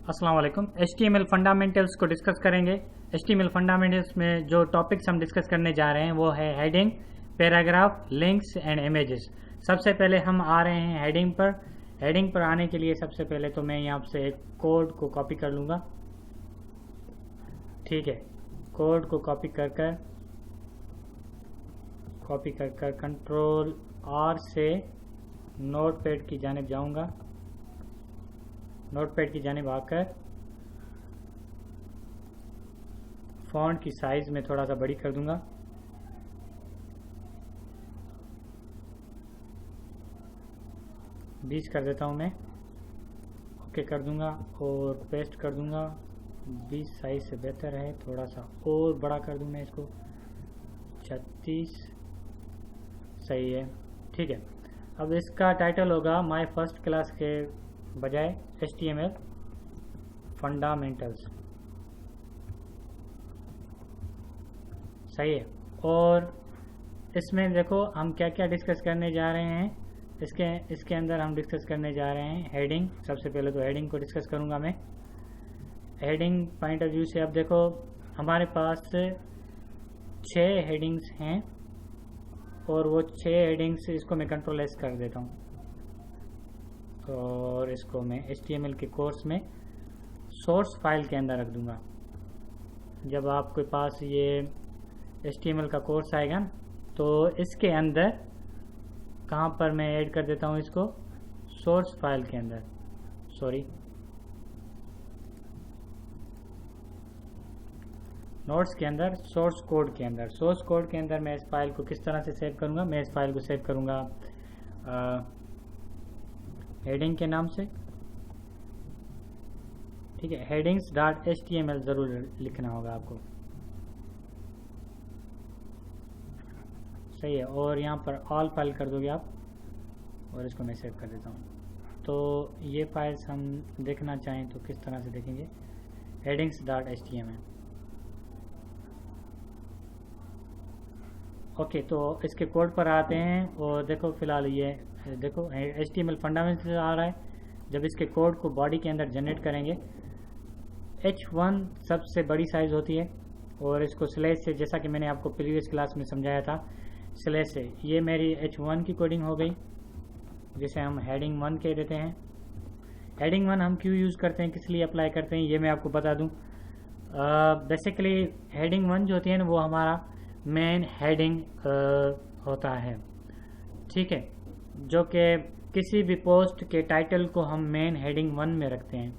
अस्सलाम वालेकुम। HTML fundamentals को डिस्कस करेंगे। HTML फंडामेंटल्स में जो टॉपिक्स हम डिस्कस करने जा रहे हैं वो है heading, paragraph, links and images. सबसे पहले हम आ रहे हैं हेडिंग पर। हेडिंग पर आने के लिए सबसे पहले तो मैं यहाँ से एक कोड को कॉपी कर लूँगा। ठीक है, कोड को कॉपी कर कंट्रोल R से नोटपैड की जानिब जाऊँगा। नोटपैड की जानिब आकर फॉन्ट की साइज में थोड़ा सा बड़ी कर दूंगा। बीस कर देता हूं मैं। ओके कर दूंगा और पेस्ट कर दूंगा। 20 साइज से बेहतर है, थोड़ा सा और बड़ा कर दूं मैं इसको। 36 सही है। ठीक है, अब इसका टाइटल होगा माय फर्स्ट क्लास के बजाय HTML फंडामेंटल्स। सही है। और इसमें देखो हम क्या क्या डिस्कस करने जा रहे हैं। इसके अंदर हम डिस्कस करने जा रहे हैं हेडिंग। सबसे पहले तो हेडिंग को डिस्कस करूंगा मैं। हेडिंग पॉइंट ऑफ व्यू से अब देखो हमारे पास 6 हेडिंग्स हैं और वो 6 हेडिंग्स, इसको मैं कंट्रोल S कर देता हूँ और इसको मैं HTML के कोर्स में सोर्स फाइल के अंदर रख दूंगा। जब आपके पास ये HTML का कोर्स आएगा तो इसके अंदर कहाँ पर मैं ऐड कर देता हूँ इसको, सोर्स फाइल के अंदर। सॉरी, नोट्स के अंदर, सोर्स कोड के अंदर। सोर्स कोड के अंदर मैं इस फाइल को किस तरह से सेव करूँगा, मैं इस फाइल को सेव करूँगा हेडिंग के नाम से। ठीक है, headings.html जरूर लिखना होगा आपको। सही है। और यहाँ पर ऑल फाइल कर दोगे आप और इसको मैं सेव कर देता हूँ। तो ये फाइल्स हम देखना चाहें तो किस तरह से देखेंगे, headings.html। ओके, तो इसके कोड पर आते हैं और देखो फिलहाल ये देखो HTML फंडामेंटल आ रहा है। जब इसके कोड को बॉडी के अंदर जनरेट करेंगे, H1 सबसे बड़ी साइज होती है और इसको स्लैश से, जैसा कि मैंने आपको प्रीवियस क्लास में समझाया था, स्लैश से ये मेरी H1 की कोडिंग हो गई, जिसे हम हेडिंग 1 कह देते हैं। हेडिंग 1 हम क्यों यूज़ करते हैं, किस लिए अप्लाई करते हैं, ये मैं आपको बता दूं। बेसिकली हेडिंग 1 जो होती है ना, वो हमारा मेन हेडिंग होता है। ठीक है, जो कि किसी भी पोस्ट के टाइटल को हम मेन हेडिंग 1 में रखते हैं।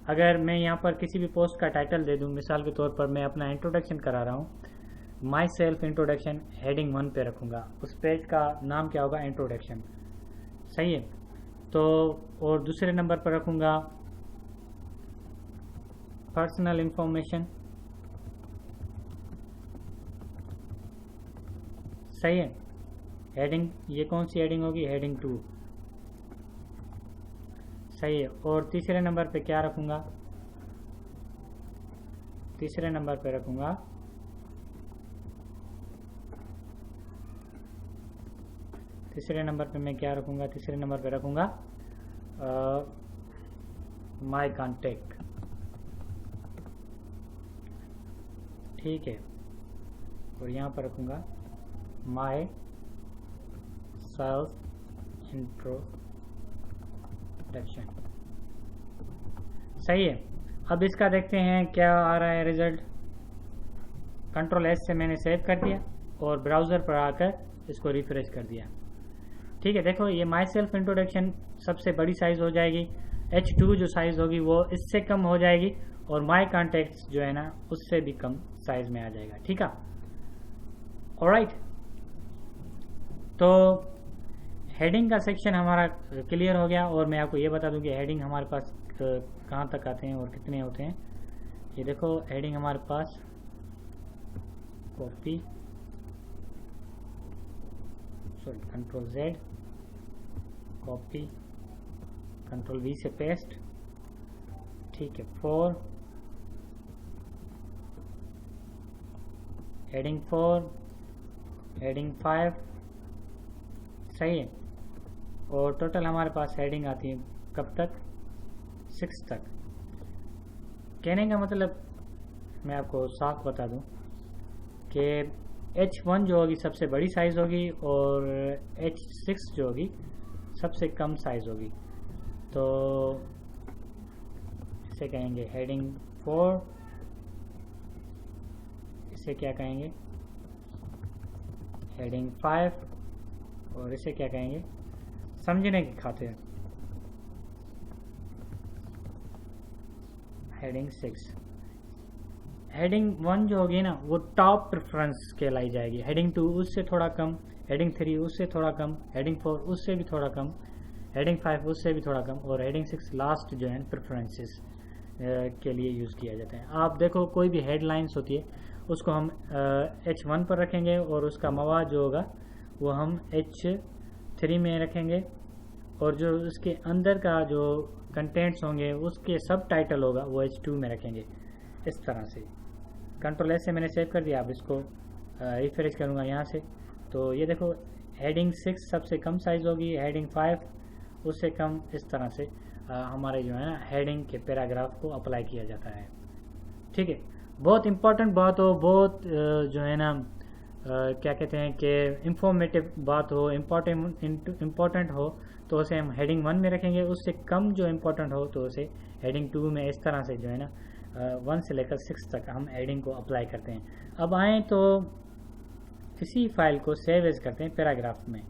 अगर मैं यहाँ पर किसी भी पोस्ट का टाइटल दे दूँ, मिसाल के तौर पर मैं अपना इंट्रोडक्शन करा रहा हूँ, माई सेल्फ इंट्रोडक्शन हेडिंग 1 पे रखूँगा। उस पेज का नाम क्या होगा, इंट्रोडक्शन। सही है। तो और दूसरे नंबर पर रखूँगा पर्सनल इंफॉर्मेशन। सही है। हेडिंग, ये कौन सी हेडिंग होगी, हेडिंग 2। सही है। और तीसरे नंबर पे क्या रखूंगा, तीसरे नंबर पे रखूंगा तीसरे नंबर पे रखूंगा माय कॉन्टेक्ट। ठीक है। और यहाँ पर रखूंगा माय सेल्फ इंट्रोडक्शन। सही है। अब इसका देखते हैं क्या आ रहा है रिजल्ट। कंट्रोल S से मैंने सेव कर दिया और ब्राउज़र पर आकर इसको रिफ्रेश कर दिया। ठीक है, देखो ये माई सेल्फ इंट्रोडक्शन सबसे बड़ी साइज हो जाएगी। H2 जो साइज होगी वो इससे कम हो जाएगी और माई कॉन्टेक्ट्स जो है ना, उससे भी कम साइज में आ जाएगा। ठीक है, ऑलराइट। तो हेडिंग का सेक्शन हमारा क्लियर हो गया। और मैं आपको ये बता दूं कि हेडिंग हमारे पास कहाँ तक आते हैं और कितने होते हैं। ये देखो हेडिंग हमारे पास copy, sorry control Z, copy, control V से पेस्ट। ठीक है, 4 हेडिंग 4, हेडिंग 5। सही है। और टोटल हमारे पास हेडिंग आती है कब तक, 6 तक। कहने का मतलब मैं आपको साफ बता दूं कि H1 जो होगी सबसे बड़ी साइज़ होगी और H6 जो होगी सबसे कम साइज़ होगी। तो इसे कहेंगे हेडिंग 4, इसे क्या कहेंगे हेडिंग 5, और इसे क्या कहेंगे समझने की खातिर हेडिंग 6। हेडिंग 1 जो होगी ना वो टॉप प्रेफरेंस कहलाई जाएगी, हेडिंग 2 उससे थोड़ा कम, हेडिंग 3 उससे थोड़ा कम, हेडिंग 4 उससे भी थोड़ा कम, हेडिंग 5 उससे भी थोड़ा कम, और हेडिंग 6 लास्ट जो है प्रेफरेंसेस के लिए यूज़ किया जाता है। आप देखो कोई भी हेडलाइंस होती है उसको हम H1 पर रखेंगे और उसका मवाद जो होगा वो हम H3 में रखेंगे, और जो उसके अंदर का जो कंटेंट्स होंगे उसके सब टाइटल होगा वो H2 में रखेंगे। इस तरह से कंट्रोल एस से मैंने सेव कर दिया। अब इसको रिफ्रेश करूँगा यहाँ से, तो ये देखो हेडिंग 6 सबसे कम साइज़ होगी, हेडिंग 5 उससे कम। इस तरह से हमारे जो है ना हेडिंग के पैराग्राफ को अप्लाई किया जाता है। ठीक है, बहुत इम्पोर्टेंट बात हो, बहुत जो है ना क्या कहते हैं कि इंफॉर्मेटिव बात हो, इम्पोर्टेंट हो तो उसे हम हेडिंग 1 में रखेंगे, उससे कम जो इम्पोर्टेंट हो तो उसे हेडिंग 2 में। इस तरह से जो है ना 1 से लेकर 6 तक हम हेडिंग को अप्लाई करते हैं। अब आए तो इसी फाइल को सेव एज करते हैं पैराग्राफ में।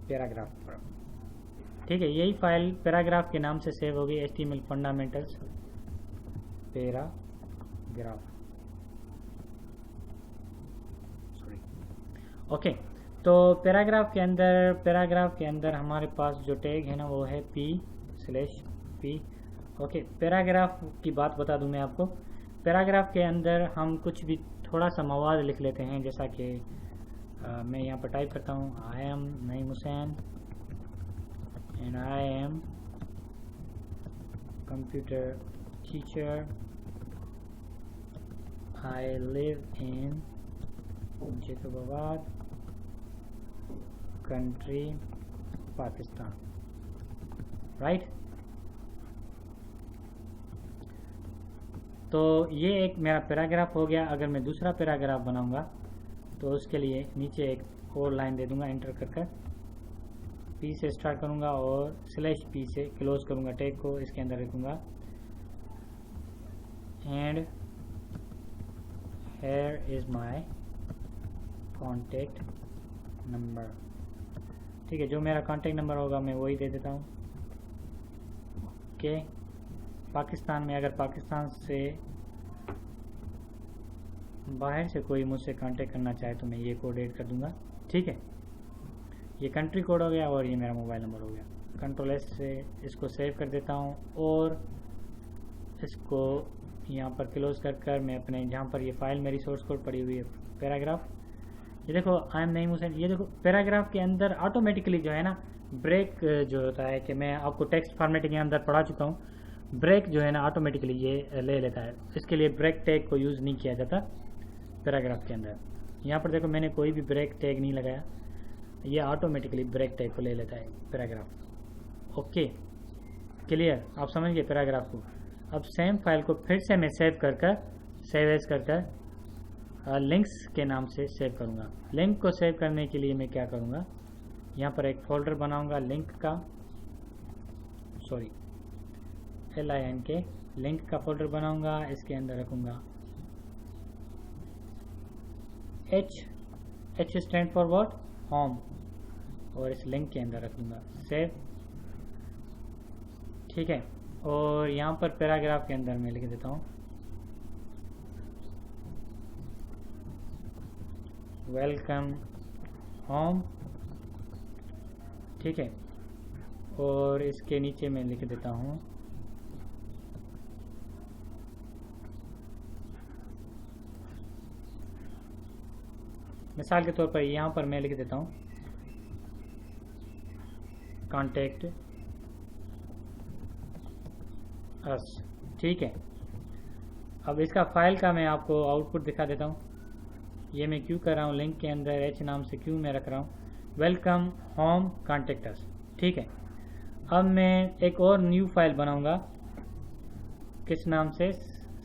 पैराग्राफ पर, ठीक है, यही फाइल पैराग्राफ के नाम से सेव होगी, HTML फंडामेंटल्स पैराग्राफ। ओके, तो पैराग्राफ के अंदर हमारे पास जो टैग है ना वो है P/P। ओके, पैराग्राफ की बात बता दूं मैं आपको। पैराग्राफ के अंदर हम कुछ भी थोड़ा सा मवाद लिख लेते हैं, जैसा कि मैं यहाँ पर टाइप करता हूँ I am Naeem Hussain and I am computer teacher, I live in Jacobabad country Pakistan, right. तो ये एक मेरा पैराग्राफ हो गया। अगर मैं दूसरा पैराग्राफ बनाऊंगा तो उसके लिए नीचे एक और लाइन दे दूंगा, एंटर कर P से स्टार्ट करूंगा और /P से क्लोज करूंगा टैग को, इसके अंदर रखूंगा and here is my contact number. ठीक है, जो मेरा कॉन्टेक्ट नंबर होगा मैं वही दे देता हूँ। ओके, पाकिस्तान में अगर पाकिस्तान से बाहर से कोई मुझसे कांटेक्ट करना चाहे तो मैं ये कोड ऐड कर दूंगा। ठीक है, ये कंट्री कोड हो गया और ये मेरा मोबाइल नंबर हो गया। कंट्रोल एस से इसको सेव कर देता हूँ और इसको यहाँ पर क्लोज कर मैं अपने जहाँ पर ये फाइल मेरी सोर्स कोड पड़ी हुई है पैराग्राफ, ये देखो आई एम नईम हुसैन। ये देखो पैराग्राफ के अंदर ऑटोमेटिकली जो है ना ब्रेक जो होता है कि मैं आपको टेक्स्ट फॉर्मेटिंग के अंदर पढ़ा चुका हूँ, ब्रेक जो है ना ऑटोमेटिकली ये ले लेता है। इसके लिए ब्रेक टैग को यूज़ नहीं किया जाता पैराग्राफ के अंदर। यहाँ पर देखो मैंने कोई भी ब्रेक टैग नहीं लगाया, ये ऑटोमेटिकली ब्रेक टैग को ले लेता है पैराग्राफ। ओके, क्लियर, आप समझ गए पैराग्राफ को। अब सेम फाइल को फिर से मैं सेव एज कर लिंक्स के नाम से सेव करूँगा। लिंक को सेव करने के लिए मैं क्या करूँगा, यहाँ पर एक फोल्डर बनाऊँगा लिंक का, LINK लिंक का फोल्डर बनाऊँगा। इसके अंदर रखूँगा H stand for what, home, और इस लिंक के अंदर रखूँगा सेव। ठीक है, और यहाँ पर पैराग्राफ के अंदर मैं लिख देता हूँ वेलकम होम। ठीक है, और इसके नीचे मैं लिख देता हूँ मिसाल के तौर पर यहाँ पर मैं लिख देता हूँ कॉन्टेक्ट अस। ठीक है, अब इसका फाइल का मैं आपको आउटपुट दिखा देता हूँ। ये मैं क्यों कर रहा हूँ, लिंक के अंदर एच नाम से क्यों मैं रख रहा हूँ, वेलकम होम कॉन्टेक्ट अस। ठीक है, अब मैं एक और न्यू फाइल बनाऊंगा, किस नाम से,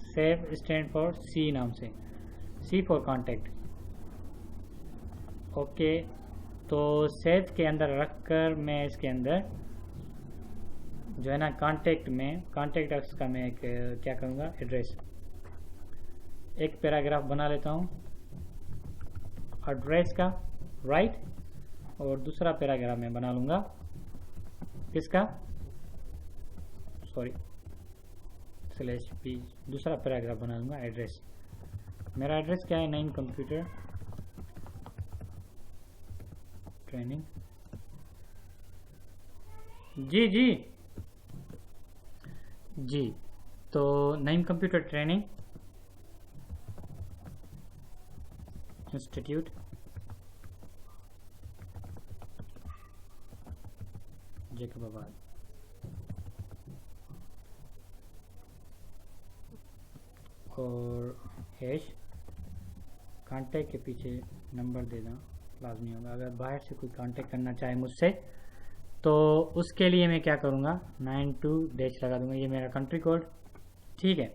सेव स्टैंड फॉर सी नाम से, सी फॉर कॉन्टेक्ट। ओके, तो सेव के अंदर रखकर मैं इसके अंदर जो है ना कॉन्टेक्ट में, कॉन्टेक्ट अस का मैं एक क्या करूँगा, एड्रेस, एक पैराग्राफ बना लेता हूँ एड्रेस का, राइट, और दूसरा पैराग्राफ मैं बना लूँगा किसका, सॉरी स्लैश पी, दूसरा पैराग्राफ बना लूँगा एड्रेस। मेरा एड्रेस क्या है, 9 कंप्यूटर ट्रेनिंग, जी जी जी, तो 9 कंप्यूटर ट्रेनिंग इंस्टीट्यूट, जैकबाबाद, और हैश, कांटेक्ट के पीछे नंबर देना लाजमी होगा, अगर बाहर से कोई कांटेक्ट करना चाहे मुझसे तो उसके लिए मैं क्या करूँगा, 92 लगा दूंगा, ये मेरा कंट्री कोड। ठीक है,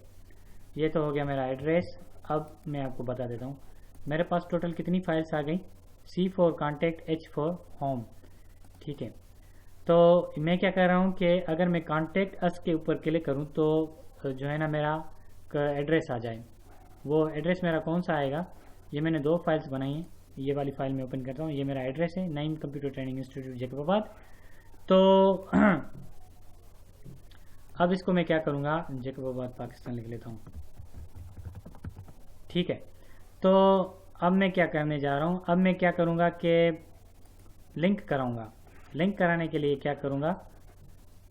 ये तो हो गया मेरा एड्रेस। अब मैं आपको बता देता हूँ मेरे पास टोटल कितनी फाइल्स आ गई, C for contact, H for home. ठीक है, तो मैं क्या कर रहा हूँ कि अगर मैं कॉन्टेक्ट अस के ऊपर क्लिक करूँ तो जो है ना मेरा एड्रेस आ जाए। वो एड्रेस मेरा कौन सा आएगा, ये मैंने 2 फाइल्स बनाई हैं, ये वाली फाइल मैं ओपन करता हूँ, ये मेरा एड्रेस है 9 कंप्यूटर ट्रेनिंग इंस्टीट्यूट जैकबाबाद। तो अब इसको मैं क्या करूँगा, जैकबाबाद पाकिस्तान लिख लेता हूँ। ठीक है, तो अब मैं क्या करने जा रहा हूँ, अब मैं क्या करूँगा कि लिंक कराऊँगा। लिंक कराने के लिए क्या करूँगा,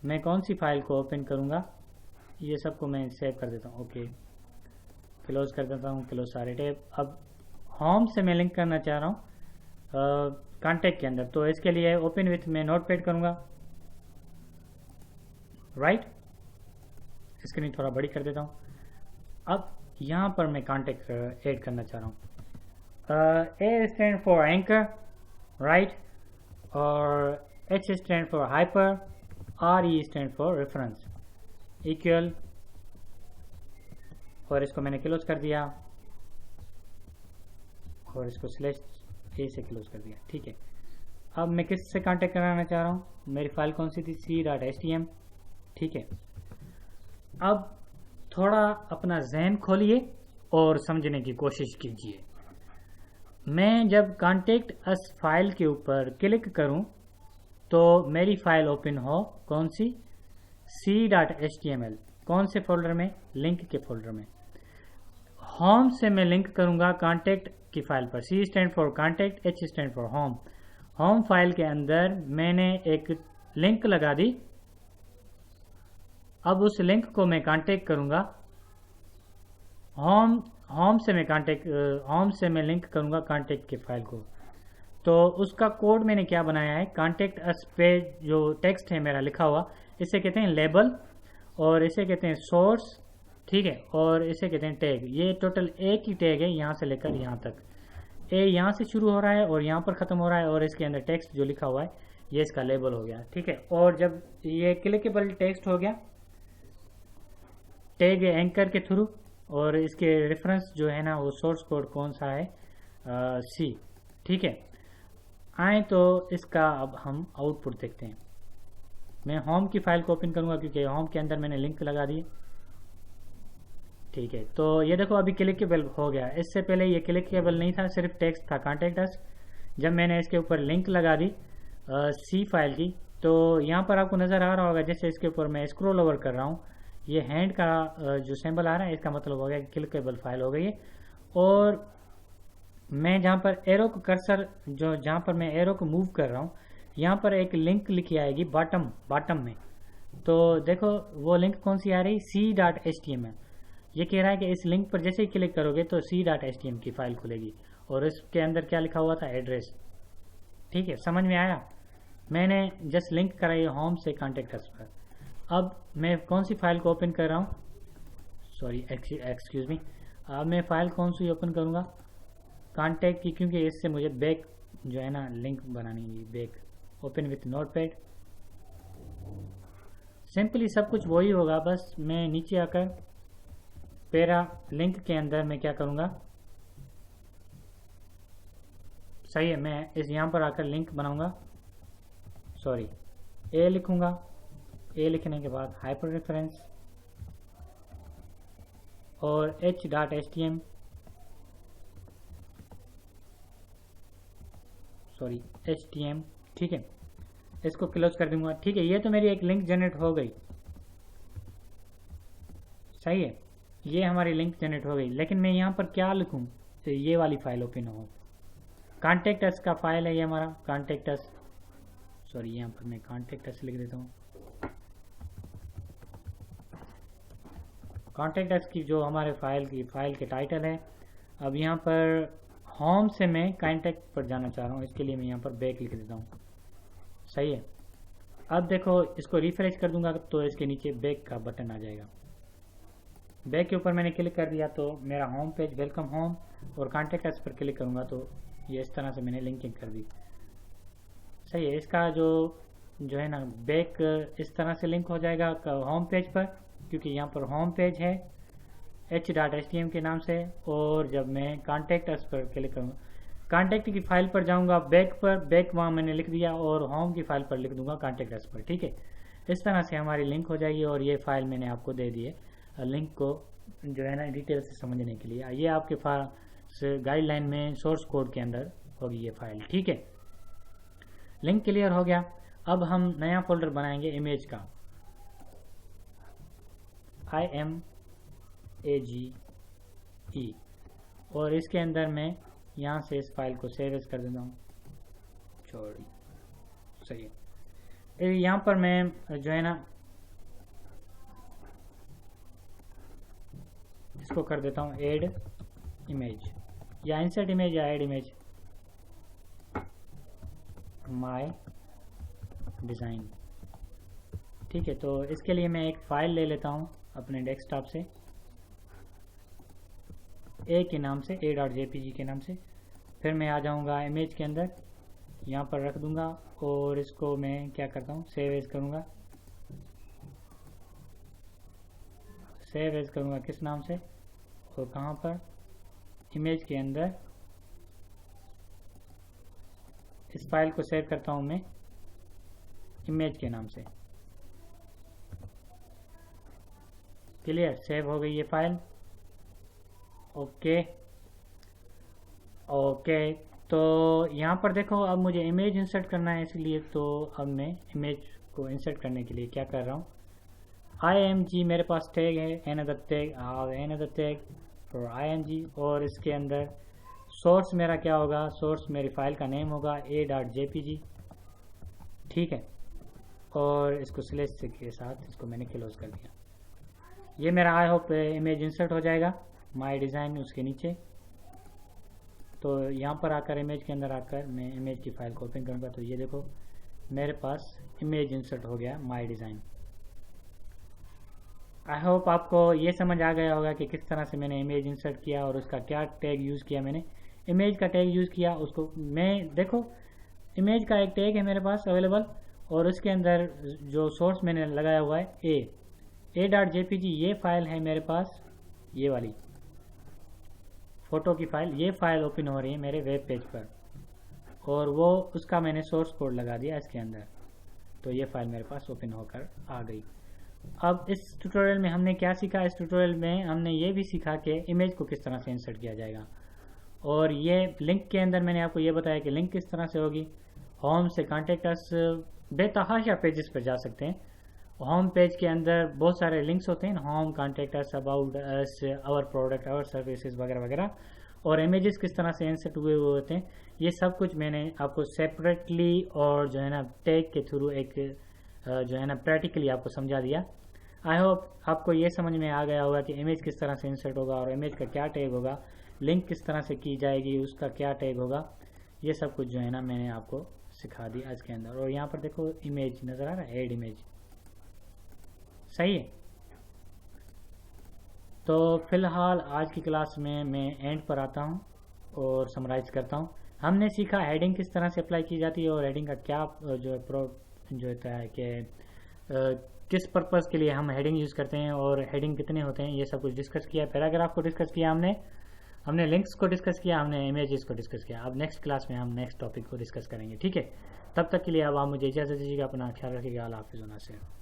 मैं कौन सी फाइल को ओपन करूँगा, ये सबको मैं सेव कर देता हूँ। ओके, क्लोज कर देता हूँ, क्लोज सारे टैब। अब होम से मैं लिंक करना चाह रहा हूँ कॉन्टेक्ट के अंदर, तो इसके लिए ओपन विथ में नोटपैड करूँगा, राइट, स्क्रीन थोड़ा बड़ी कर देता हूँ। अब यहाँ पर मैं कॉन्टेक्ट ऐड करना चाह रहा हूँ। ए स्टैंड फॉर एंकर, राइट, और H stand for hyper, RE stand for reference, equal, और इसको मैंने क्लोज कर दिया और इसको स्लैश ए से क्लोज कर दिया। ठीक है, अब मैं किस से कांटेक्ट कराना चाह रहा हूँ, मेरी फाइल कौन सी थी, C.htm। ठीक है, अब थोड़ा अपना जहन खोलिए और समझने की कोशिश कीजिए। मैं जब कॉन्टेक्ट अस फाइल के ऊपर क्लिक करूं तो मेरी फाइल ओपन हो, कौन सी, C.html, कौन से फोल्डर में, लिंक के फोल्डर में। होम से मैं लिंक करूंगा कॉन्टेक्ट की फाइल पर, C stand for contact, H stand for home. Home file के अंदर मैंने एक लिंक लगा दी, अब उस लिंक को मैं कांटेक्ट करूंगा। होम से मैं लिंक करूंगा कांटेक्ट के फाइल को। तो उसका कोड मैंने क्या बनाया है, कांटेक्ट अस पे जो टेक्स्ट है मेरा लिखा हुआ, इसे कहते हैं लेबल, और इसे कहते हैं सोर्स, ठीक है, और इसे कहते हैं टैग। ये टोटल एक ही टैग है, यहाँ से लेकर यहाँ तक। ए यहाँ से शुरू हो रहा है और यहाँ पर ख़त्म हो रहा है, और इसके अंदर टेक्स्ट जो लिखा हुआ है ये इसका लेबल हो गया। ठीक है, और जब ये क्लिकेबल टेक्स्ट हो गया टैग एंकर के थ्रू, और इसके रेफरेंस जो है ना वो सोर्स कोड कौन सा है, सी। ठीक है, आए तो इसका अब हम आउटपुट देखते हैं। मैं होम की फाइल को ओपन करूंगा क्योंकि होम के अंदर मैंने लिंक लगा दिए। ठीक है, तो ये देखो अभी क्लिकेबल हो गया, इससे पहले ये क्लिकेबल नहीं था, सिर्फ टेक्स्ट था कांटेक्ट अस। जब मैंने इसके ऊपर लिंक लगा दी सी फाइल की, तो यहाँ पर आपको नज़र आ रहा होगा जैसे इसके ऊपर मैं स्क्रॉल ओवर कर रहा हूँ, ये हैंड का जो सिंबल आ रहा है, इसका मतलब हो गया कि क्लिकेबल फाइल हो गई है। और मैं जहाँ पर एरो को कर्सर, जहाँ पर मैं एरो को मूव कर रहा हूँ, यहाँ पर एक लिंक लिखी आएगी बॉटम में। तो देखो वो लिंक कौन सी आ रही, C.html। ये कह रहा है कि इस लिंक पर जैसे ही क्लिक करोगे तो C.html की फाइल खुलेगी, और इसके अंदर क्या लिखा हुआ था, एड्रेस। ठीक है, समझ में आया। मैंने जस्ट लिंक कराई होम से कॉन्टेक्ट अस पर। अब मैं कौन सी फाइल को ओपन कर रहा हूँ, सॉरी एक्सक्यूज मी, अब मैं फाइल कौन सी ओपन करूँगा, कांटेक्ट की, क्योंकि इससे मुझे बैक जो है ना लिंक बनानी है। Back open with notepad, simply सब कुछ वही होगा, बस मैं नीचे आकर पैरा लिंक के अंदर मैं क्या करूँगा, सही है, मैं इस यहाँ पर आकर लिंक बनाऊँगा, सॉरी ए लिखूँगा। ए लिखने के बाद हाइपर रेफरेंस और h.htm, सॉरी htm, ठीक है, इसको क्लोज कर दूंगा। ठीक है, ये तो मेरी एक लिंक जनरेट हो गई, सही है, ये हमारी लिंक जनरेट हो गई। लेकिन मैं यहाँ पर क्या लिखूँ, तो ये वाली फाइल ओपन हो, कॉन्टेक्ट अस का फाइल है ये हमारा, कॉन्टेक्ट अस, सॉरी यहाँ पर मैं कॉन्टेक्ट अस लिख देता हूँ। कॉन्टेक्ट अस की जो हमारे फाइल के टाइटल है। अब यहाँ पर होम से मैं कॉन्टेक्ट पर जाना चाह रहा हूँ, इसके लिए मैं यहाँ पर बैक लिख देता हूँ, सही है। अब देखो इसको रिफ्रेश कर दूंगा तो इसके नीचे बैक का बटन आ जाएगा। बैक के ऊपर मैंने क्लिक कर दिया तो मेरा होम पेज वेलकम होम, और कॉन्टेक्ट अस पर क्लिक करूँगा तो ये इस तरह से मैंने लिंकिंग कर दी, सही है। इसका जो है ना बैक इस तरह से लिंक हो जाएगा होम पेज पर, क्योंकि यहाँ पर होम पेज है h.htm के नाम से। और जब मैं कॉन्टेक्ट अस पर क्लिक करूँगा, कॉन्टेक्ट की फाइल पर जाऊँगा बैक पर, बैक वहाँ मैंने लिख दिया, और होम की फाइल पर लिख दूंगा कॉन्टेक्ट अस पर, ठीक है। इस तरह से हमारी लिंक हो जाएगी, और ये फाइल मैंने आपको दे दी है लिंक को जो है ना डिटेल से समझने के लिए। ये आपके पास गाइडलाइन में सोर्स कोड के अंदर होगी ये फाइल, ठीक है। लिंक क्लियर हो गया। अब हम नया फोल्डर बनाएंगे इमेज का, IMAGE, और इसके अंदर मैं यहाँ से इस फाइल को सेव एज कर देता हूँ, सॉरी, सही है। यहाँ पर मैं जो है ना इसको कर देता हूँ ऐड इमेज, या इंसर्ट इमेज, या ऐड इमेज, माय डिज़ाइन, ठीक है। तो इसके लिए मैं एक फ़ाइल ले लेता हूँ अपने डेस्कटॉप से, ए के नाम से, a.jpg के नाम से। फिर मैं आ जाऊँगा इमेज के अंदर, यहाँ पर रख दूँगा, और इसको मैं क्या करता हूँ सेव एज करूँगा। सेव एज करूँगा किस नाम से, और कहाँ पर, इमेज के अंदर। इस फाइल को सेव करता हूँ मैं इमेज के नाम से, क्लियर, सेव हो गई ये फाइल, ओके ओके। तो यहाँ पर देखो अब मुझे इमेज इंसर्ट करना है, इसलिए तो अब मैं इमेज को इंसर्ट करने के लिए क्या कर रहा हूँ, IMG मेरे पास टैग है, another tag for IMG, और इसके अंदर सोर्स मेरा क्या होगा, सोर्स मेरी फाइल का नेम होगा a.jpg, ठीक है। और इसको स्लैश के साथ इसको मैंने क्लोज कर दिया। ये मेरा आई होप इमेज इंसर्ट हो जाएगा, माय डिज़ाइन उसके नीचे। तो यहाँ पर आकर इमेज के अंदर आकर मैं इमेज की फाइल को ओपन करूँगा, तो ये देखो मेरे पास इमेज इंसर्ट हो गया, माय डिज़ाइन। आई होप आपको ये समझ आ गया होगा कि किस तरह से मैंने इमेज इंसर्ट किया और उसका क्या टैग यूज़ किया। मैंने इमेज का टैग यूज़ किया, उसको मैं देखो इमेज का एक टैग है मेरे पास अवेलेबल, और उसके अंदर जो सोर्स मैंने लगाया हुआ है a.jpg, ये फाइल है मेरे पास, ये वाली फ़ोटो की फाइल, ये फाइल ओपन हो रही है मेरे वेब पेज पर, और वो उसका मैंने सोर्स कोड लगा दिया इसके अंदर, तो ये फाइल मेरे पास ओपन होकर आ गई। अब इस ट्यूटोरियल में हमने क्या सीखा, इस ट्यूटोरियल में हमने ये भी सीखा कि इमेज को किस तरह से इंसर्ट किया जाएगा, और ये लिंक के अंदर मैंने आपको ये बताया कि लिंक किस तरह से होगी। होम से कॉन्टेक्ट अस, बेतहाशा पेजेस पर जा सकते हैं। होम पेज के अंदर बहुत सारे लिंक्स होते हैं, home, contact us, about us, our product, our services वगैरह वगैरह, और इमेजेस किस तरह से इंसर्ट हुए होते हैं, ये सब कुछ मैंने आपको सेपरेटली और जो है ना टैग के थ्रू एक जो है ना प्रैक्टिकली आपको समझा दिया। आई होप आपको ये समझ में आ गया होगा कि इमेज किस तरह से इंसर्ट होगा और इमेज का क्या टैग होगा, लिंक किस तरह से की जाएगी, उसका क्या टैग होगा, ये सब कुछ जो है ना मैंने आपको सिखा दिया आज के अंदर। और यहाँ पर देखो इमेज नज़र आ रहा है, ऐड इमेज, सही है। तो फिलहाल आज की क्लास में मैं एंड पर आता हूँ। और समराइज करता हूँ। हमने सीखा हेडिंग किस तरह से अप्लाई की जाती है और हेडिंग का क्या जो है जो होता है कि किस पर्पज़ के लिए हम हेडिंग यूज़ करते हैं और हेडिंग कितने होते हैं, ये सब कुछ डिस्कस किया। पैराग्राफ को डिस्कस किया हमने लिंक्स को डिस्कस किया, हमने इमेजेस को डिस्कस किया। अब नेक्स्ट क्लास में हम नेक्स्ट टॉपिक को डिस्कस करेंगे, ठीक है। तब तक के लिए अब आप मुझे इजाज़त दीजिएगा, अपना ख्याल रखिएगा। अल्लाह हाफ़िज़।